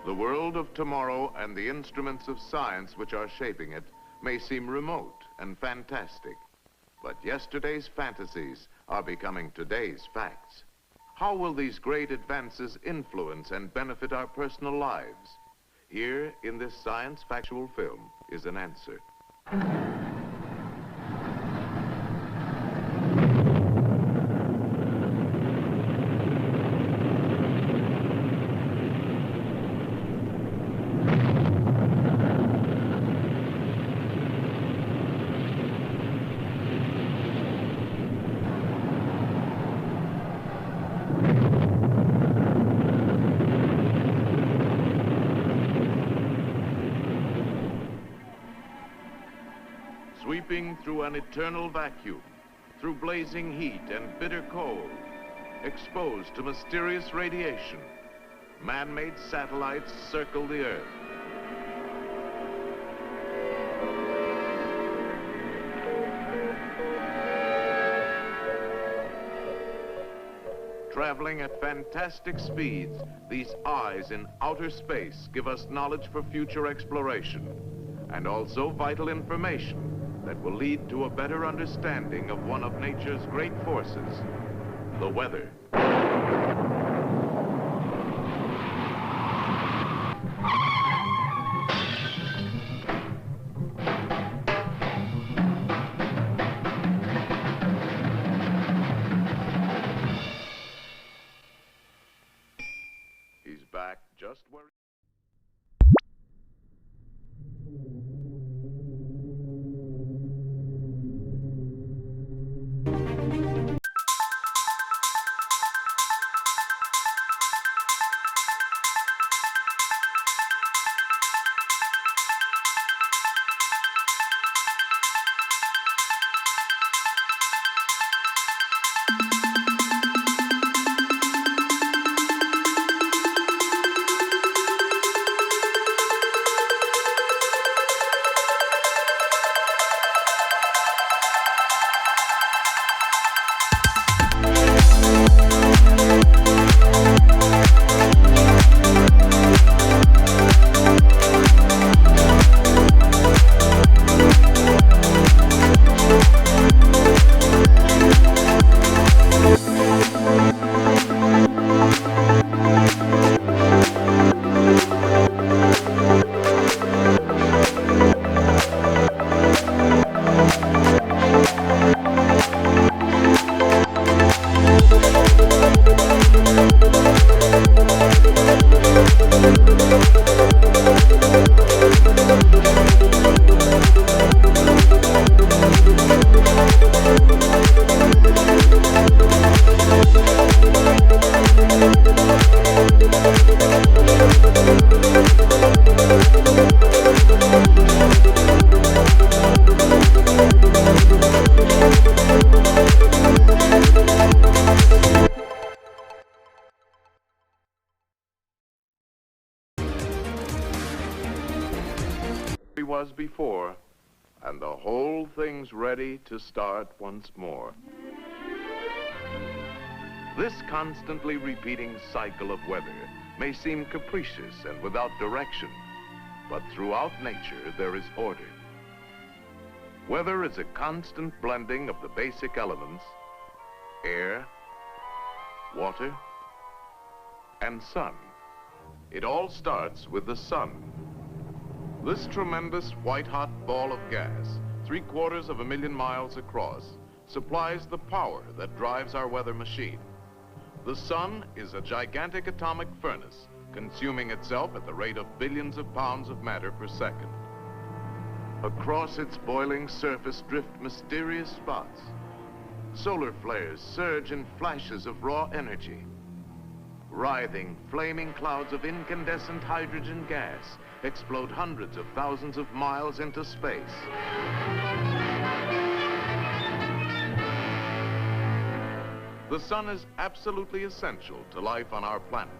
The world of tomorrow and the instruments of science which are shaping it may seem remote and fantastic, but yesterday's fantasies are becoming today's facts. How will these great advances influence and benefit our personal lives? Here, in this science factual film, is an answer. Sweeping through an eternal vacuum, through blazing heat and bitter cold, exposed to mysterious radiation, man-made satellites circle the Earth. Traveling at fantastic speeds, these eyes in outer space give us knowledge for future exploration, and also vital information that will lead to a better understanding of one of nature's great forces, the weather. He's back just where... was before, and the whole thing's ready to start once more. This constantly repeating cycle of weather may seem capricious and without direction, but throughout nature there is order. Weather is a constant blending of the basic elements: air, water, and sun. It all starts with the sun. This tremendous white-hot ball of gas, 750,000 miles across, supplies the power that drives our weather machine. The sun is a gigantic atomic furnace, consuming itself at the rate of billions of pounds of matter per second. Across its boiling surface drift mysterious spots. Solar flares surge in flashes of raw energy. Writhing, flaming clouds of incandescent hydrogen gas explode hundreds of thousands of miles into space. The sun is absolutely essential to life on our planet.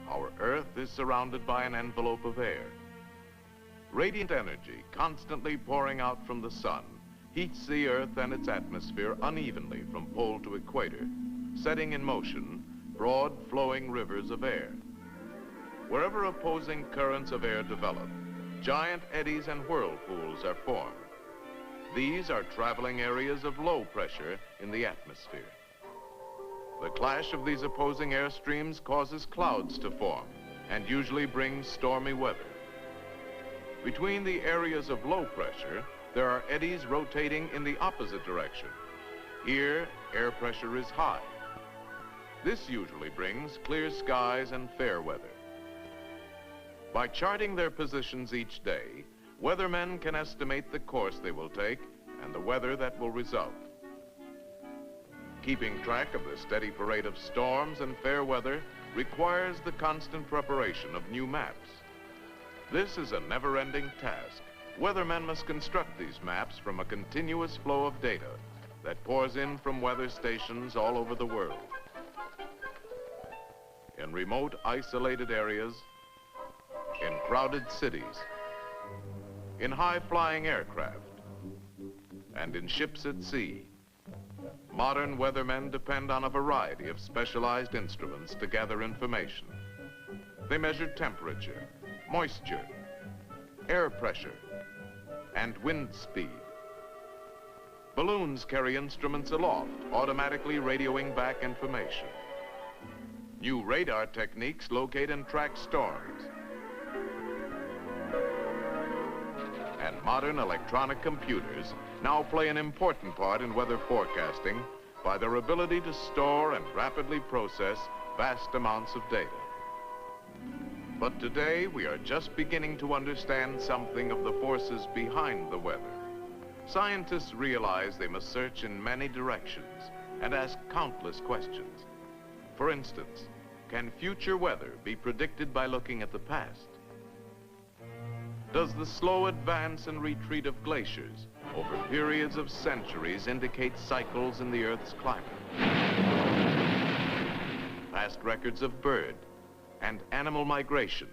Our Earth is surrounded by an envelope of air. Radiant energy, constantly pouring out from the sun, heats the Earth and its atmosphere unevenly from pole to equator, setting in motion broad flowing rivers of air. Wherever opposing currents of air develop, giant eddies and whirlpools are formed. These are traveling areas of low pressure in the atmosphere. The clash of these opposing air streams causes clouds to form and usually brings stormy weather. Between the areas of low pressure, there are eddies rotating in the opposite direction. Here, air pressure is high. This usually brings clear skies and fair weather. By charting their positions each day, weathermen can estimate the course they will take and the weather that will result. Keeping track of the steady parade of storms and fair weather requires the constant preparation of new maps. This is a never-ending task. Weathermen must construct these maps from a continuous flow of data that pours in from weather stations all over the world. In remote, isolated areas, in crowded cities, in high-flying aircraft, and in ships at sea, modern weathermen depend on a variety of specialized instruments to gather information. They measure temperature, moisture, air pressure, and wind speed. Balloons carry instruments aloft, automatically radioing back information. New radar techniques locate and track storms. And modern electronic computers now play an important part in weather forecasting by their ability to store and rapidly process vast amounts of data. But today, we are just beginning to understand something of the forces behind the weather. Scientists realize they must search in many directions and ask countless questions. For instance, can future weather be predicted by looking at the past? Does the slow advance and retreat of glaciers over periods of centuries indicate cycles in the Earth's climate? Past records of bird and animal migration,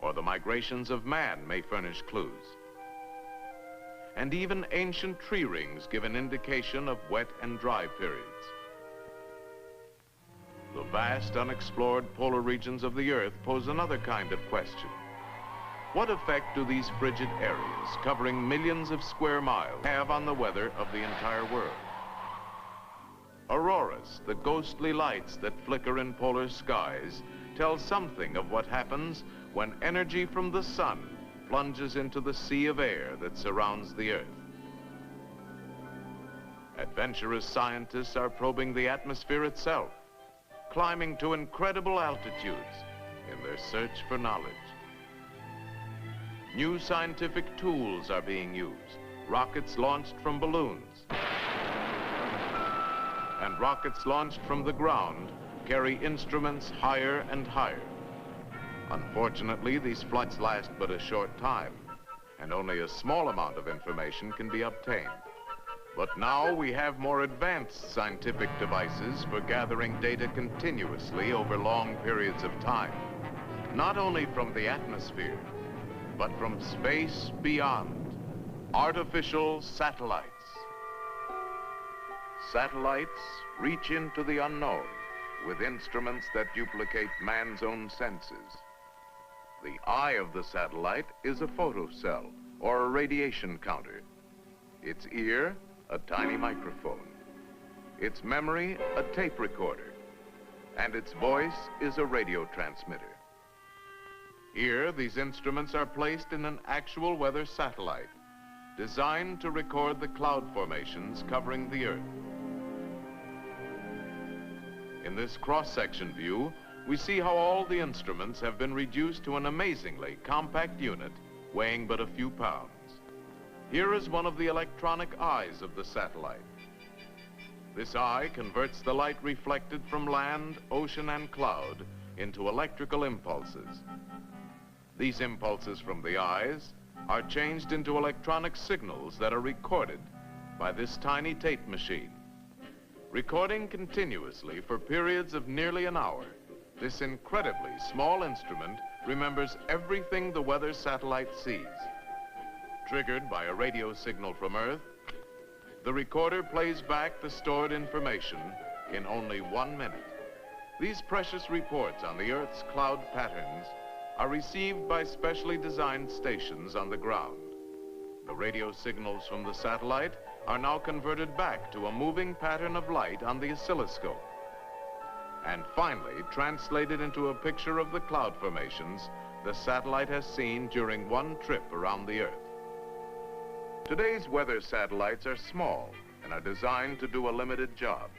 or the migrations of man, may furnish clues. And even ancient tree rings give an indication of wet and dry periods. The vast unexplored polar regions of the Earth pose another kind of question. What effect do these frigid areas, covering millions of square miles, have on the weather of the entire world? Auroras, the ghostly lights that flicker in polar skies, tell something of what happens when energy from the sun plunges into the sea of air that surrounds the Earth. Adventurous scientists are probing the atmosphere itself, climbing to incredible altitudes in their search for knowledge. New scientific tools are being used, rockets launched from balloons. And rockets launched from the ground carry instruments higher and higher. Unfortunately, these flights last but a short time, and only a small amount of information can be obtained. But now we have more advanced scientific devices for gathering data continuously over long periods of time, not only from the atmosphere, but from space beyond. Artificial satellites. Satellites reach into the unknown with instruments that duplicate man's own senses. The eye of the satellite is a photocell or a radiation counter. Its ear, a tiny microphone. Its memory, a tape recorder. And its voice is a radio transmitter. Here, these instruments are placed in an actual weather satellite, designed to record the cloud formations covering the Earth. In this cross-section view, we see how all the instruments have been reduced to an amazingly compact unit weighing but a few pounds. Here is one of the electronic eyes of the satellite. This eye converts the light reflected from land, ocean, and cloud into electrical impulses. These impulses from the eyes are changed into electronic signals that are recorded by this tiny tape machine. Recording continuously for periods of nearly an hour, this incredibly small instrument remembers everything the weather satellite sees. Triggered by a radio signal from Earth, the recorder plays back the stored information in only 1 minute. These precious reports on the Earth's cloud patterns are received by specially designed stations on the ground. The radio signals from the satellite are now converted back to a moving pattern of light on the oscilloscope, and finally translated into a picture of the cloud formations the satellite has seen during one trip around the Earth. Today's weather satellites are small and are designed to do a limited job.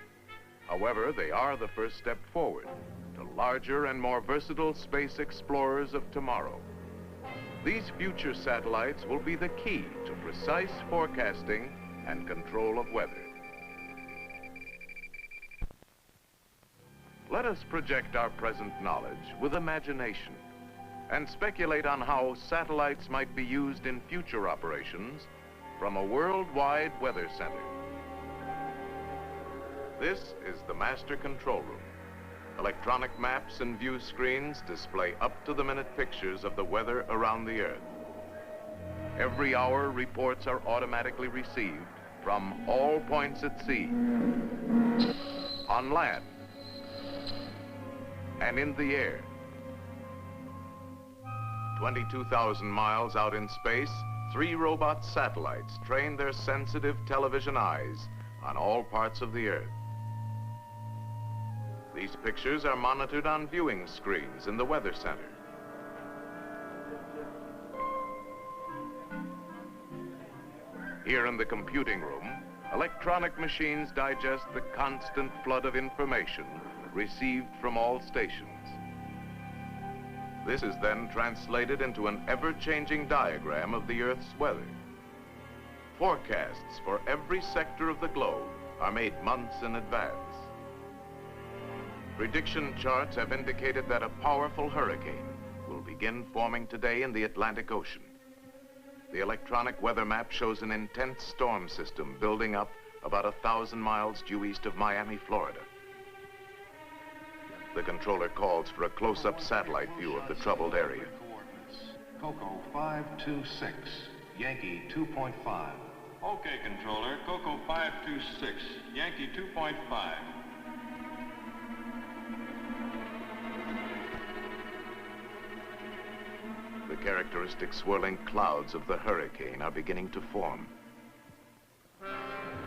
However, they are the first step forward to larger and more versatile space explorers of tomorrow. These future satellites will be the key to precise forecasting and control of weather. Let us project our present knowledge with imagination and speculate on how satellites might be used in future operations from a worldwide weather center. This is the master control room. Electronic maps and view screens display up-to-the-minute pictures of the weather around the Earth. Every hour, reports are automatically received from all points at sea, on land, and in the air. 22,000 miles out in space, 3 robot satellites train their sensitive television eyes on all parts of the Earth. These pictures are monitored on viewing screens in the Weather Center. Here in the computing room, electronic machines digest the constant flood of information received from all stations. This is then translated into an ever-changing diagram of the Earth's weather. Forecasts for every sector of the globe are made months in advance. Prediction charts have indicated that a powerful hurricane will begin forming today in the Atlantic Ocean. The electronic weather map shows an intense storm system building up about 1,000 miles due east of Miami, Florida. The controller calls for a close-up satellite view of the troubled area. Coco 526, Yankee 2.5. Okay, controller, Coco 526, Yankee 2.5. The characteristic swirling clouds of the hurricane are beginning to form.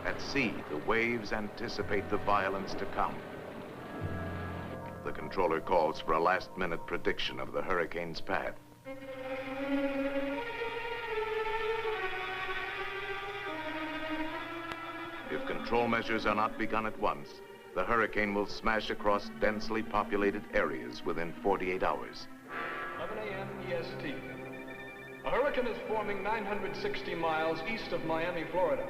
At sea, the waves anticipate the violence to come. The controller calls for a last-minute prediction of the hurricane's path. If control measures are not begun at once, the hurricane will smash across densely populated areas within 48 hours. 11 a.m. EST. A hurricane is forming 960 miles east of Miami, Florida.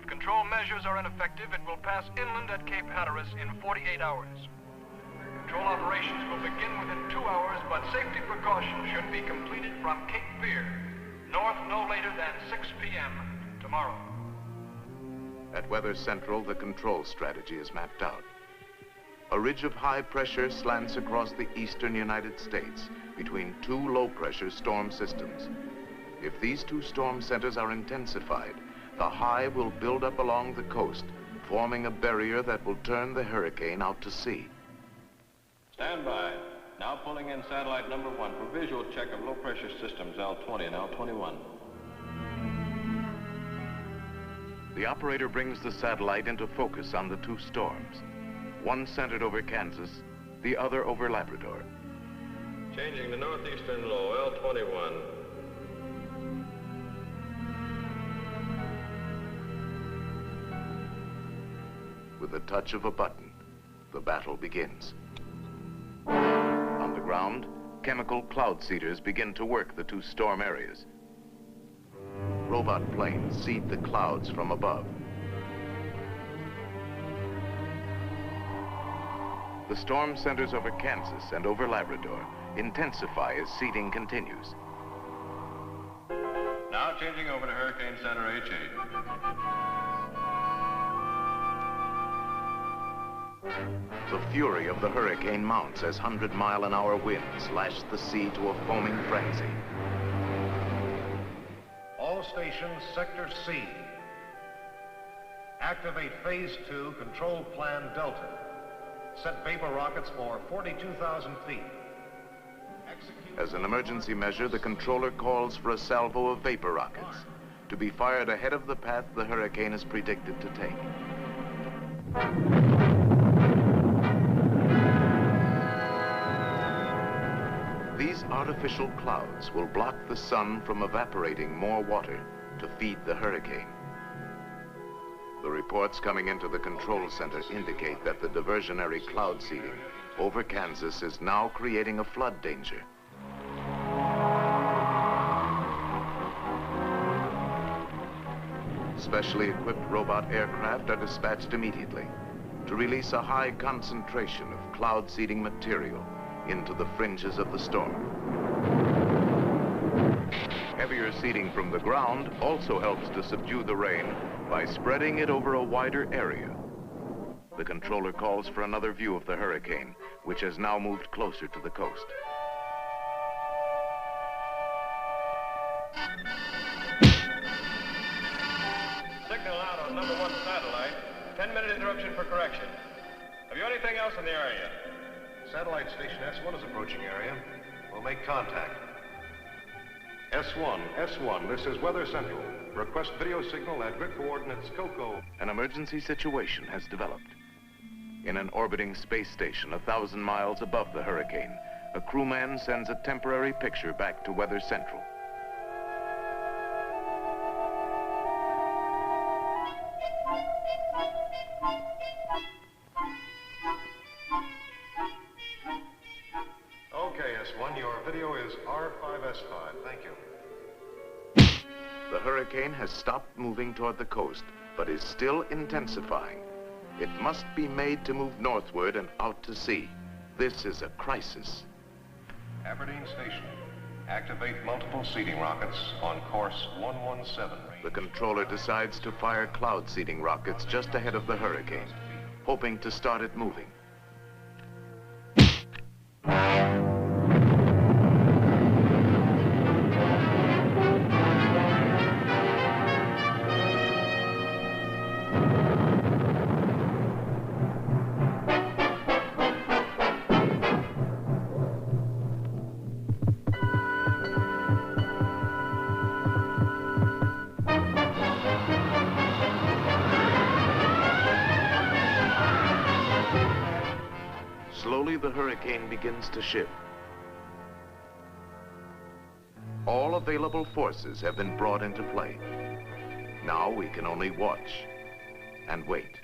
If control measures are ineffective, it will pass inland at Cape Hatteras in 48 hours. Control operations will begin within 2 hours, but safety precautions should be completed from Cape Fear, north no later than 6 p.m. tomorrow. At Weather Central, the control strategy is mapped out. A ridge of high pressure slants across the eastern United States between 2 low-pressure storm systems. If these 2 storm centers are intensified, the high will build up along the coast, forming a barrier that will turn the hurricane out to sea. Stand by. Now pulling in satellite number 1 for visual check of low-pressure systems L20 and L21. The operator brings the satellite into focus on the 2 storms. One centered over Kansas, the other over Labrador. Changing to northeastern low, L21. With the touch of a button, the battle begins. On the ground, chemical cloud seeders begin to work the 2 storm areas. Robot planes seed the clouds from above. The storm centers over Kansas and over Labrador intensify as seeding continues. Now changing over to Hurricane Center H8. The fury of the hurricane mounts as 100-mile-an-hour winds lash the sea to a foaming frenzy. All Station, Sector C. Activate Phase 2, Control Plan Delta. Set vapor rockets for 42,000 feet. As an emergency measure, the controller calls for a salvo of vapor rockets to be fired ahead of the path the hurricane is predicted to take. These artificial clouds will block the sun from evaporating more water to feed the hurricane. The reports coming into the control center indicate that the diversionary cloud seeding over Kansas is now creating a flood danger. Specially equipped robot aircraft are dispatched immediately to release a high concentration of cloud seeding material into the fringes of the storm. Heavier seeding from the ground also helps to subdue the rain by spreading it over a wider area. The controller calls for another view of the hurricane, which has now moved closer to the coast. Signal out on number 1 satellite. 10-minute interruption for correction. Have you anything else in the area? Satellite Station S1 is approaching area. We'll make contact. S1, this is Weather Central. Request video signal at grid coordinates Coco. An emergency situation has developed. In an orbiting space station 1,000 miles above the hurricane, a crewman sends a temporary picture back to Weather Central. Okay, S1, your video is R5S5. Thank you. The hurricane has stopped moving toward the coast, but is still intensifying. It must be made to move northward and out to sea. This is a crisis. Aberdeen Station. Activate multiple seeding rockets on course 117. The controller decides to fire cloud seeding rockets just ahead of the hurricane, hoping to start it moving. Slowly, the hurricane begins to shift. All available forces have been brought into play. Now we can only watch and wait.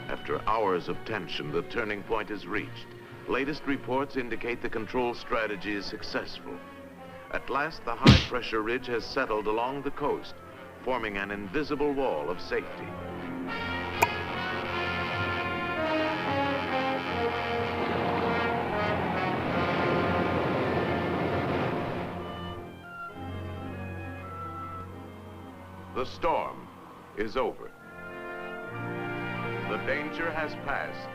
After hours of tension, the turning point is reached. Latest reports indicate the control strategy is successful. At last, the high-pressure ridge has settled along the coast, forming an invisible wall of safety. The storm is over. The danger has passed.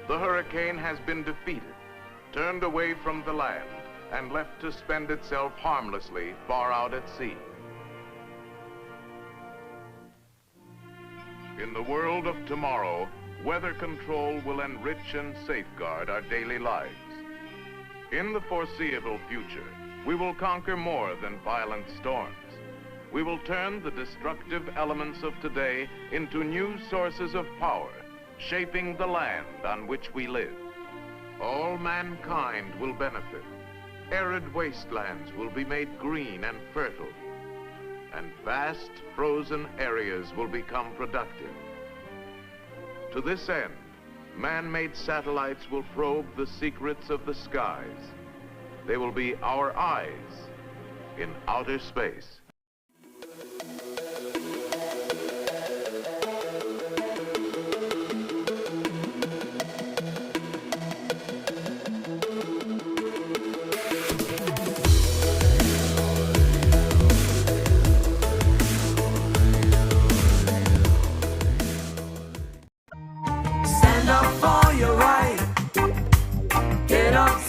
The hurricane has been defeated, turned away from the land, and left to spend itself harmlessly far out at sea. In the world of tomorrow, weather control will enrich and safeguard our daily lives. In the foreseeable future, We will conquer more than violent storms. We will turn the destructive elements of today into new sources of power, shaping the land on which we live. All mankind will benefit. Arid wastelands will be made green and fertile, and vast frozen areas will become productive. To this end, man-made satellites will probe the secrets of the skies. They will be our eyes in outer space. Stand up for your right. Get up.